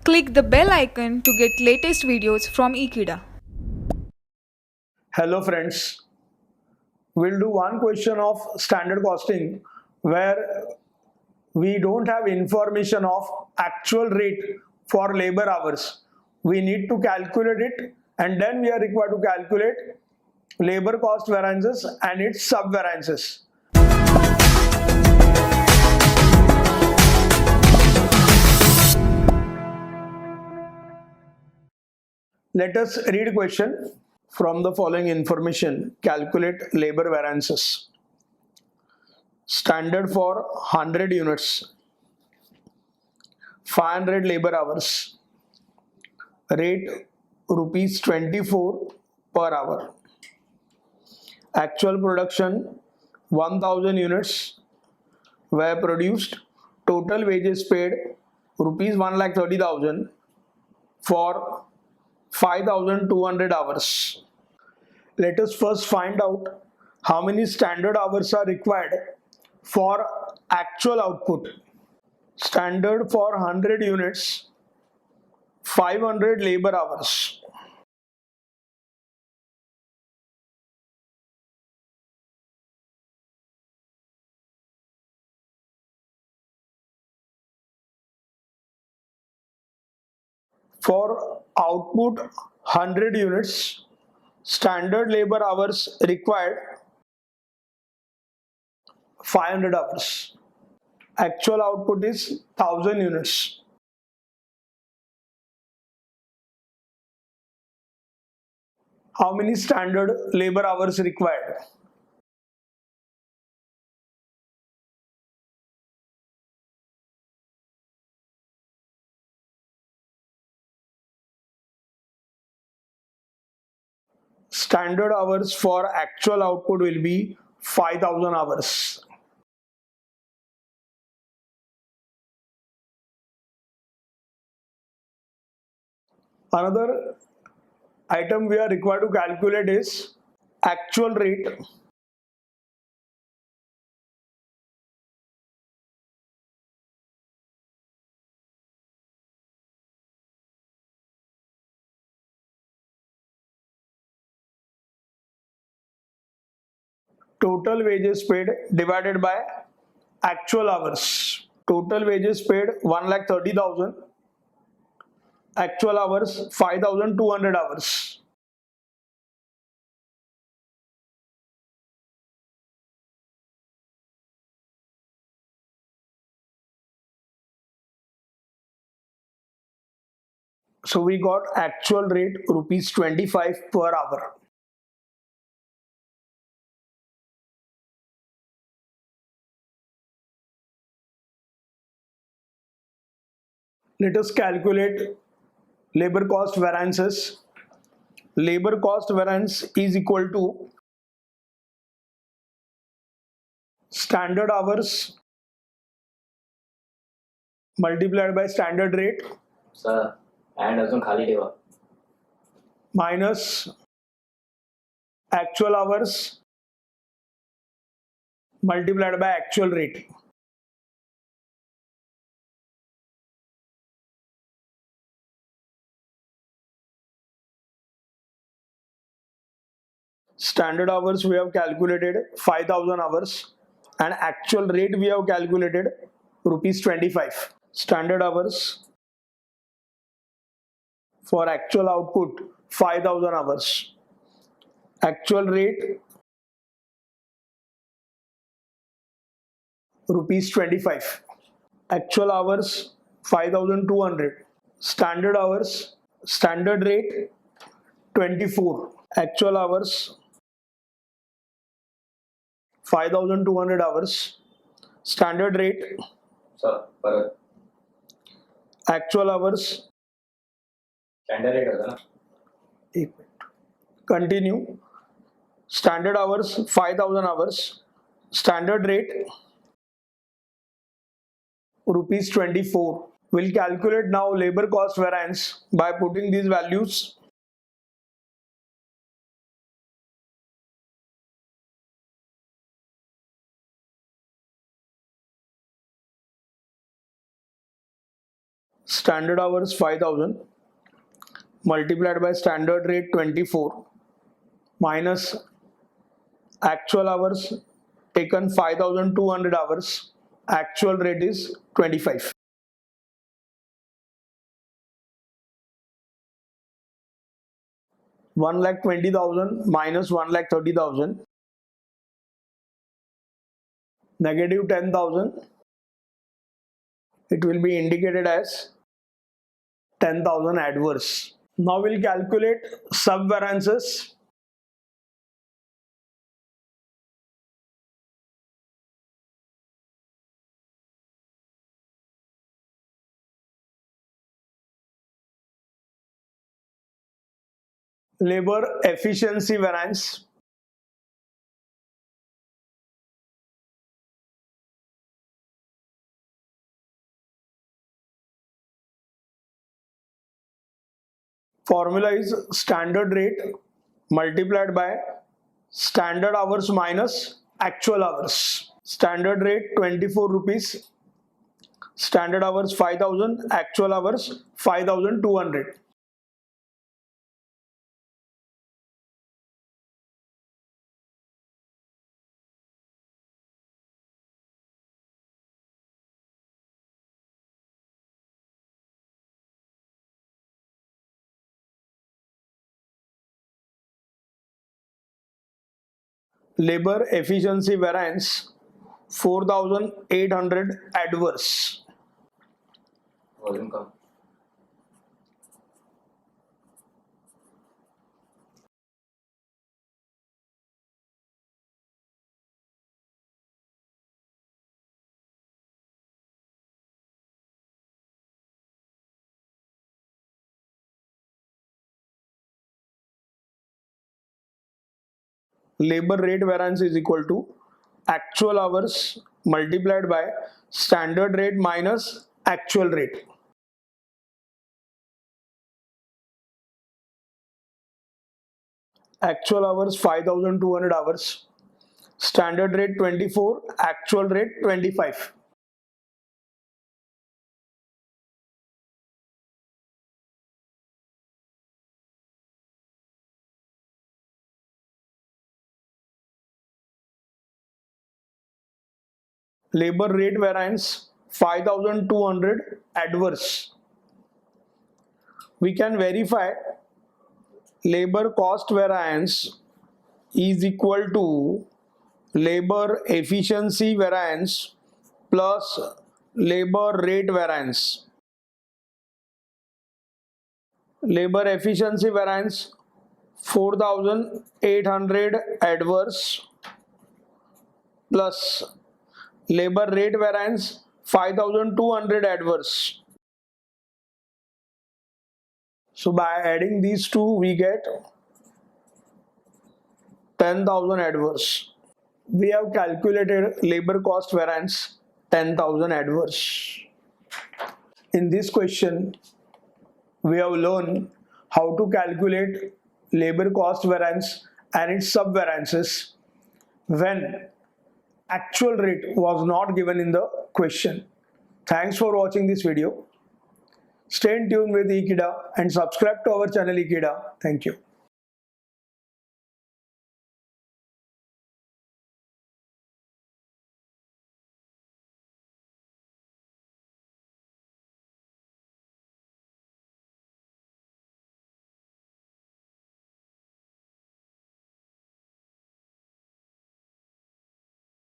Click the bell icon to get latest videos from Ekeeda. Hello friends, we'll do one question of standard costing where we don't have information of actual rate for labor hours. We need to calculate it and then we are required to calculate labor cost variances and its sub-variances. Let us read question. From the following information, calculate labor variances. Standard for 100 units, 500 labor hours, rate rupees 24 per hour. Actual production 1000 units were produced, total wages paid rupees 1,30,000 for 5,200 hours. Let us first find out how many standard hours are required for actual output. Standard for 100 units, 500 labor hours. For output 100 units, standard labor hours required 500 hours. Actual output is 1000 units. How many standard labor hours required? Standard hours for actual output will be 5,000 hours. Another item we are required to calculate is actual rate. Total wages paid divided by actual hours. Total wages paid 1,30,000. Actual hours 5,200 hours. So we got actual rate rupees 25 per hour. Let us calculate labor cost variances. Labor cost variance is equal to standard hours multiplied by standard rate Sir, and अजून खाली ठेवा. minus actual hours multiplied by actual rate. Standard hours we have calculated 5,000 hours and actual rate we have calculated rupees 25. Standard hours for actual output 5,000 hours. Actual rate rupees 25. Actual hours 5,200. Standard hours, standard rate 24. Actual hours 5,200 hours. Standard rate. Sir, परत. Actual hours. Standard rate होता ना. Continue. Standard hours 5,000 hours. Standard rate rupees 24. We'll calculate now labor cost variance by putting these values. standard hours 5000 multiplied by standard rate 24 minus actual hours taken 5200 hours, actual rate is 25. $1,20,000 minus 1,30,000, negative 10,000. It will be indicated as 10,000 adverse. Now we'll calculate sub-variances. Labor efficiency variance. Formula is standard rate multiplied by standard hours minus actual hours. Standard rate 24 rupees, standard hours 5000, actual hours 5200. Labor efficiency variance 4800 adverse. Volume come. Labor rate variance is equal to actual hours multiplied by standard rate minus actual rate. Actual hours 5200 hours, standard rate 24, actual rate 25. Labor rate variance 5200 adverse. We can verify labor cost variance is equal to labor efficiency variance plus labor rate variance. Labor efficiency variance 4800 adverse plus labor rate variance 5200 adverse. So by adding these two we get 10,000 adverse. We have calculated labor cost variance 10,000 adverse. In this question we have learned how to calculate labor cost variance and its sub-variances when actual rate was not given in the question. Thanks for watching this video. Stay in tune with Ekeeda and subscribe to our channel Ekeeda. Thank you.